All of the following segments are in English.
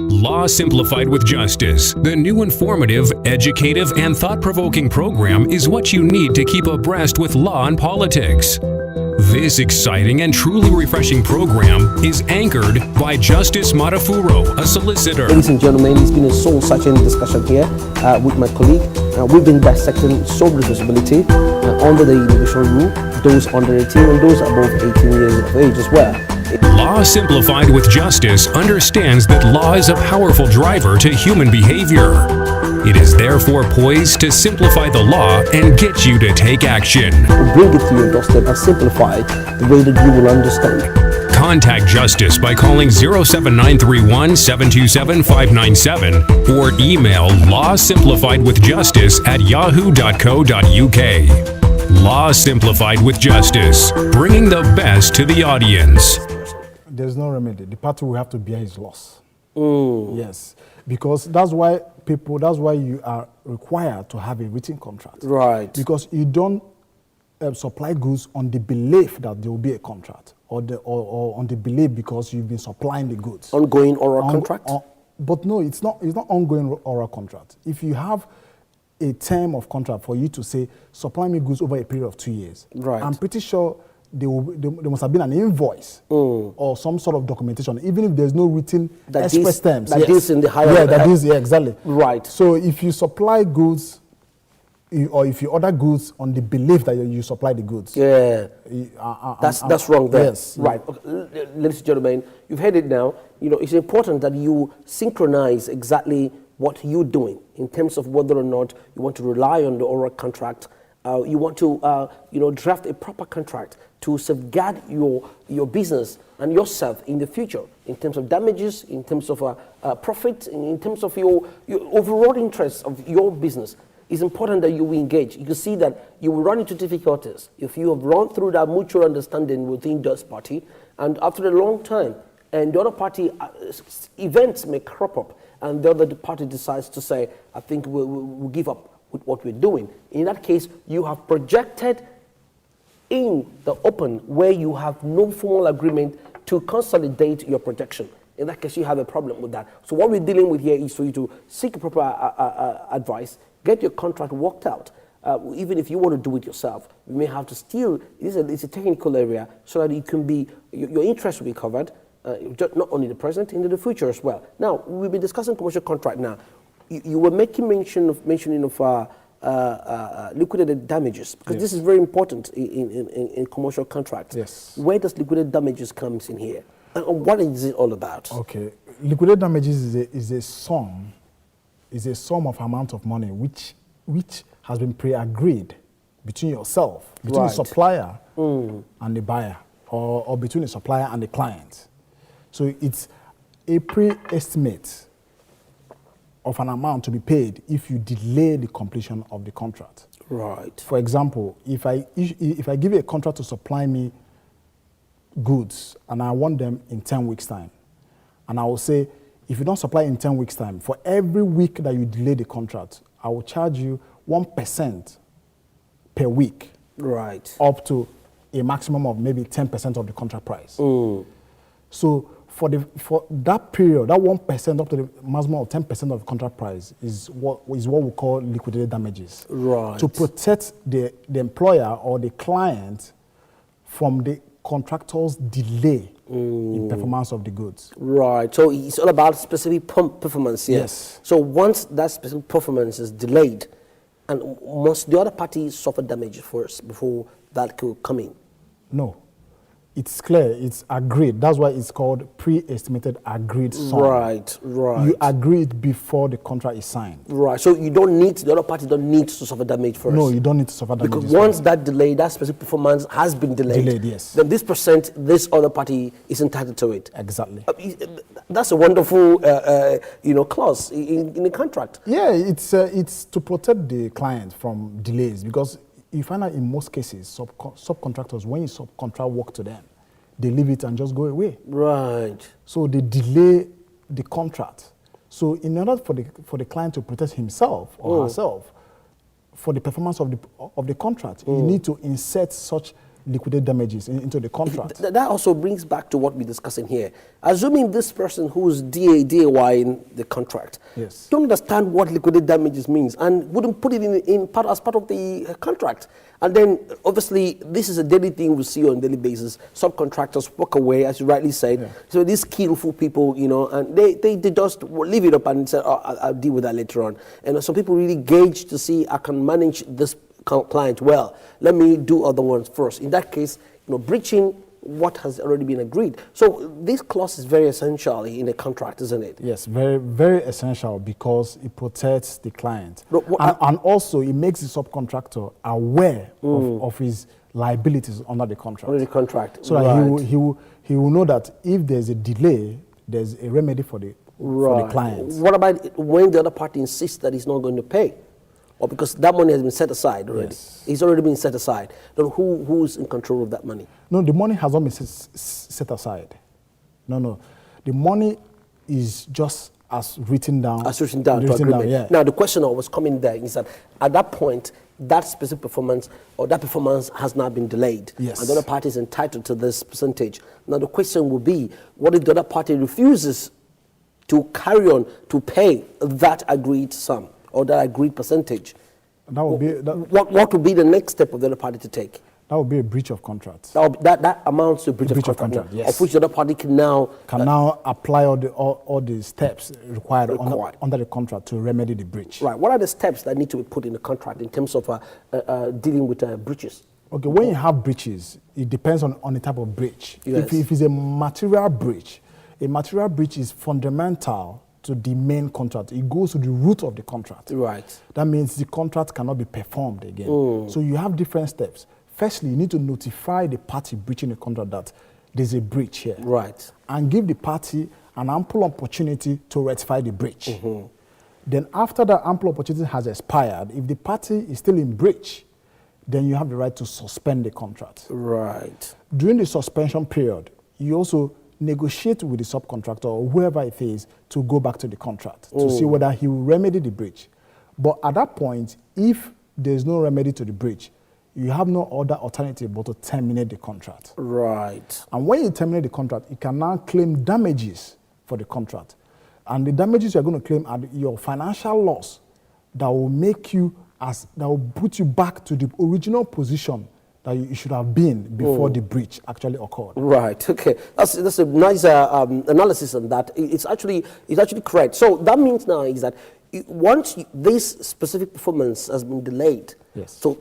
Law Simplified with Justice, the new informative, educative, and thought-provoking program is what you need to keep abreast with law and politics. This exciting and truly refreshing program is anchored by Justice Maduforo, a solicitor. Ladies and gentlemen, it's been a soul-searching discussion here with my colleague. We've been dissecting sole responsibility under the immigration rule, those under 18 and those above 18 years of age as well. Law Simplified with Justice understands that law is a powerful driver to human behavior. It is therefore poised to simplify the law and get you to take action. We'll bring it to your doorstep and simplify it the way that you will understand. Contact Justice by calling 07931 727 597 or email lawsimplifiedwithjustice@yahoo.co.uk. Law Simplified with Justice, bringing the best to the audience. There's no remedy. The party will have to bear his loss. Yes, because that's why you are required to have a written contract. Right. Because you don't supply goods on the belief that there will be a contract, or on the belief because you've been supplying the goods. Ongoing oral contract? But no, it's not ongoing oral contract. If you have a term of contract for you to say, supply me goods over a period of 2 years, right, I'm pretty sure there must have been an invoice or some sort of documentation, even if there's no written express terms. That deals in the higher. Yeah, that is, yeah, exactly. Right. So if you supply goods, or if you order goods on the belief that you supply the goods, yeah, that's wrong there. Yes. Right. Okay. Ladies and gentlemen, you've heard it now. You know, it's important that you synchronize exactly what you're doing in terms of whether or not you want to rely on the oral contract. You want to, draft a proper contract to safeguard your business and yourself in the future, in terms of damages, in terms of profit, in terms of your overall interests of your business. It's important that you engage. You can see that you will run into difficulties if you have run through that mutual understanding within this party, and after a long time, and the other party, events may crop up, and the other party decides to say, I think we'll give up with what we're doing. In that case, you have projected in the open where you have no formal agreement to consolidate your projection. In that case, you have a problem with that. So what we're dealing with here is for you to seek proper advice, get your contract worked out. Even if you want to do it yourself, you may have to still, it's a technical area, so that it can be, your interest will be covered, not only the present, into the future as well. Now, we've been discussing commercial contract now. You were mentioning of liquidated damages, because this is very important in commercial contracts. Yes. Where does liquidated damages comes in here? And what is it all about? Okay. Liquidated damages is a sum of amount of money which has been pre-agreed between yourself, between the supplier and the buyer, or between the supplier and the client. So it's a pre-estimate of an amount to be paid if you delay the completion of the contract. Right. For example, if I give you a contract to supply me goods and I want them in 10 weeks' time, and I will say, if you don't supply in 10 weeks' time, for every week that you delay the contract, I will charge you 1% per week. Right. Up to a maximum of maybe 10% of the contract price. So for that period, that 1% up to the maximum of 10% of the contract price is what we call liquidated damages. Right. To protect the employer or the client from the contractor's delay in performance of the goods. Right. So it's all about specific performance here. Yes. So once that specific performance is delayed, and must the other party suffer damage first before that could come in? No. It's clear, it's agreed. That's why it's called pre-estimated agreed sum. Right, right. You agree it before the contract is signed. Right, so the other party don't need to suffer damage first. No, you don't need to suffer damage because once that delay, that specific performance has been delayed, yes, then this percent, this other party is entitled to it. Exactly. That's a wonderful, clause in the contract. Yeah, it's to protect the client from delays, because you find out in most cases, subcontractors, when you subcontract work to them, they leave it and just go away. Right. So they delay the contract. So in order for the client to protect himself or herself for the performance of the contract, you need to insert such liquidate damages into the contract. That also brings back to what we're discussing here. Assuming this person who's DAY in the contract Yes. don't understand what liquidate damages means and wouldn't put it as part of the contract. And then, obviously, this is a daily thing we see on a daily basis. Subcontractors walk away, as you rightly said. Yeah. So these skillful people, and they just leave it up and say, oh, I'll deal with that later on. And some people really gauge to see, I can manage this client well. Let me do other ones first. In that case, breaching what has already been agreed. So this clause is very essential in a contract, isn't it? Yes, very, very essential because it protects the client. And also it makes the subcontractor aware of his liabilities under the contract. Under the contract. So that he will know that if there's a delay, there's a remedy for the client. What about when the other party insists that he's not going to pay? Or because that money has been set aside already. Yes. It's already been set aside. Then who's in control of that money? No, the money has not been set aside. No. The money is just as written down. As written down to agreement. Yeah. Now, the question I was coming there is that at that point, that specific performance or that performance has not been delayed. Yes. And the other party is entitled to this percentage. Now, the question will be, what if the other party refuses to carry on to pay that agreed sum or that agreed percentage? That would be what would be the next step of the other party to take? That would be a breach of contract. That amounts to a breach of contract, yes. Of which the other party can now apply all the steps required under the contract to remedy the breach. Right. What are the steps that need to be put in the contract in terms of dealing with breaches? Okay, when you have breaches, it depends on the type of breach. Yes. If it's a material breach is fundamental to the main contract. It goes to the root of the contract. Right. That means the contract cannot be performed again. So you have different steps. Firstly, you need to notify the party breaching the contract that there's a breach here. Right. And give the party an ample opportunity to rectify the breach. Then after that ample opportunity has expired, if the party is still in breach, then you have the right to suspend the contract. Right. During the suspension period, you also negotiate with the subcontractor or whoever it is to go back to the contract to see whether he will remedy the breach. But at that point, if there's no remedy to the breach, you have no other alternative but to terminate the contract. Right. And when you terminate the contract, you can now claim damages for the contract. And the damages you're going to claim are your financial loss that will that will put you back to the original position that you should have been before the breach actually occurred. Right. Okay. That's a nice analysis on that. It's actually correct. So that means now is that once this specific performance has been delayed, yes. So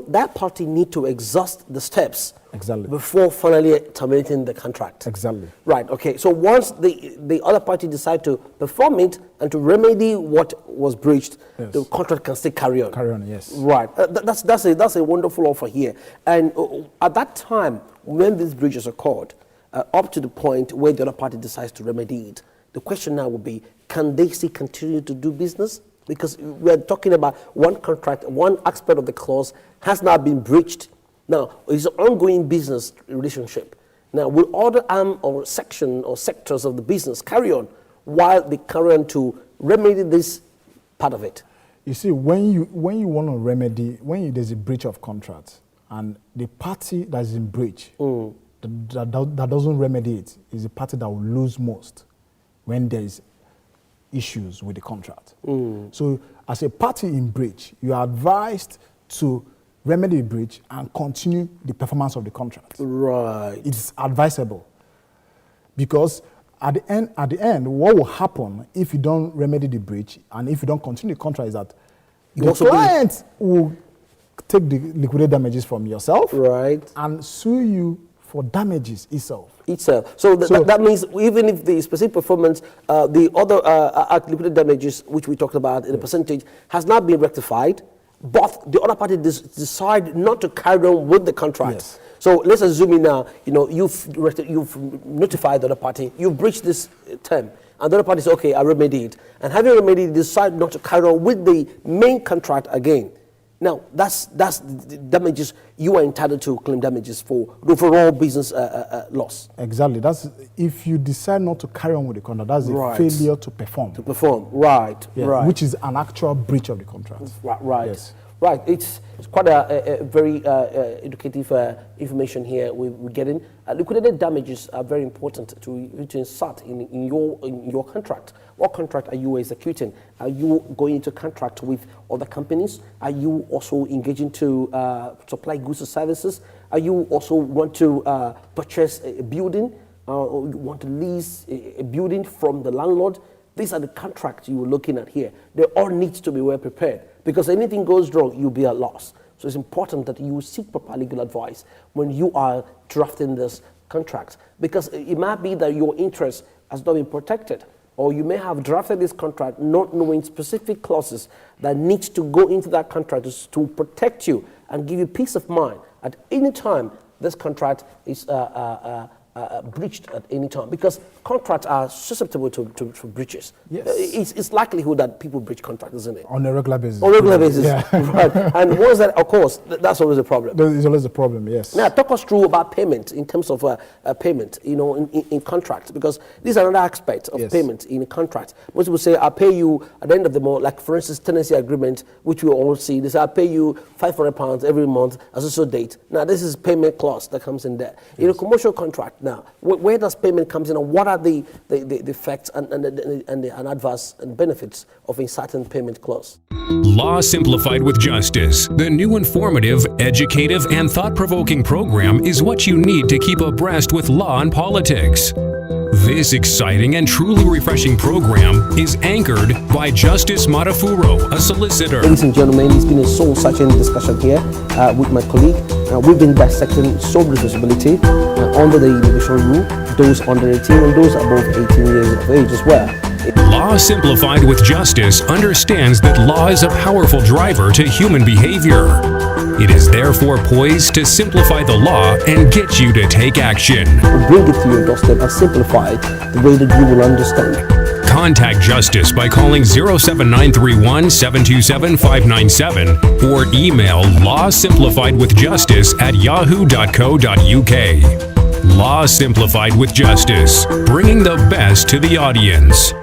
that party need to exhaust the steps exactly before finally terminating the contract. Exactly. Right. Okay. So once the other party decide to perform it and to remedy what was breached, yes. the contract can still carry on. Carry on. Yes. Right. That's a wonderful offer here. And at that time when these breaches occurred, up to the point where the other party decides to remedy it, the question now would be, can they still continue to do business? Because we're talking about one contract, one aspect of the clause has not been breached. Now, it's an ongoing business relationship. Now, will other arm or section or sectors of the business carry on while they carry on to remedy this part of it? You see, when you want to remedy, there's a breach of contract and the party that is in breach that doesn't remedy it is the party that will lose most when there is issues with the contract. So as a party in breach, you are advised to remedy the breach and continue the performance of the contract. Right. It's advisable because at the end, what will happen if you don't remedy the breach and if you don't continue the contract is that the client will take the liquidated damages from yourself, right, and sue you for damages itself. So that means even if the specific performance, the other liquidated damages, which we talked about in the percentage, has not been rectified, but the other party decide not to carry on with the contract. Yes. So let's assume now, you've notified the other party, you've breached this term, and the other party says, okay, I remedy it. And having remedied, decide not to carry on with the main contract again. Now, that's the damages you are entitled to claim damages for the overall business loss. Exactly. That's if you decide not to carry on with the contract, that's a failure to perform. Right, yeah, right. Which is an actual breach of the contract. Right. Yes. Right, it's quite a very educative information here we're getting. Liquidated damages are very important to insert in your contract. What contract are you executing? Are you going into contract with other companies? Are you also engaging to supply goods or services? Are you also want to purchase a building? Or you want to lease a building from the landlord? These are the contracts you were looking at here. They all need to be well prepared, because anything goes wrong, you'll be at loss. So it's important that you seek proper legal advice when you are drafting this contract, because it might be that your interest has not been protected, or you may have drafted this contract not knowing specific clauses that need to go into that contract to protect you and give you peace of mind at any time this contract is breached at any time, because contracts are susceptible to breaches. Yes. It's likelihood that people breach contracts, isn't it? On a regular basis. On a regular basis, yeah. right. And once that occurs, that's always a problem. There's always a problem, yes. Now, talk us through about payment in terms of payment, in contracts, because this is another aspect of payment in a contract. Most people say, I'll pay you at the end of the month, like for instance, tenancy agreement, which we all see. They say, I'll pay you £500 every month as a so date. Now, this is payment clause that comes in there. In a commercial contract, now, where does payment comes in, and what are the effects and the adverse and benefits of a certain payment clause? Law Simplified with Justice, the new informative, educative, and thought-provoking program is what you need to keep abreast with law and politics. This exciting and truly refreshing program is anchored by Justice Maduforo, a solicitor. Ladies and gentlemen, it's been a soul-searching discussion here with my colleague. We've been dissecting sole responsibility under the individual rule, those under 18 and those above 18 years of age as well. Law Simplified with Justice understands that law is a powerful driver to human behavior. It is therefore poised to simplify the law and get you to take action. We'll bring it to your doorstep and simplify it the way that you will understand. Contact Justice by calling 07931 727 597 or email lawsimplifiedwithjustice@yahoo.co.uk. Law Simplified with Justice, bringing the best to the audience.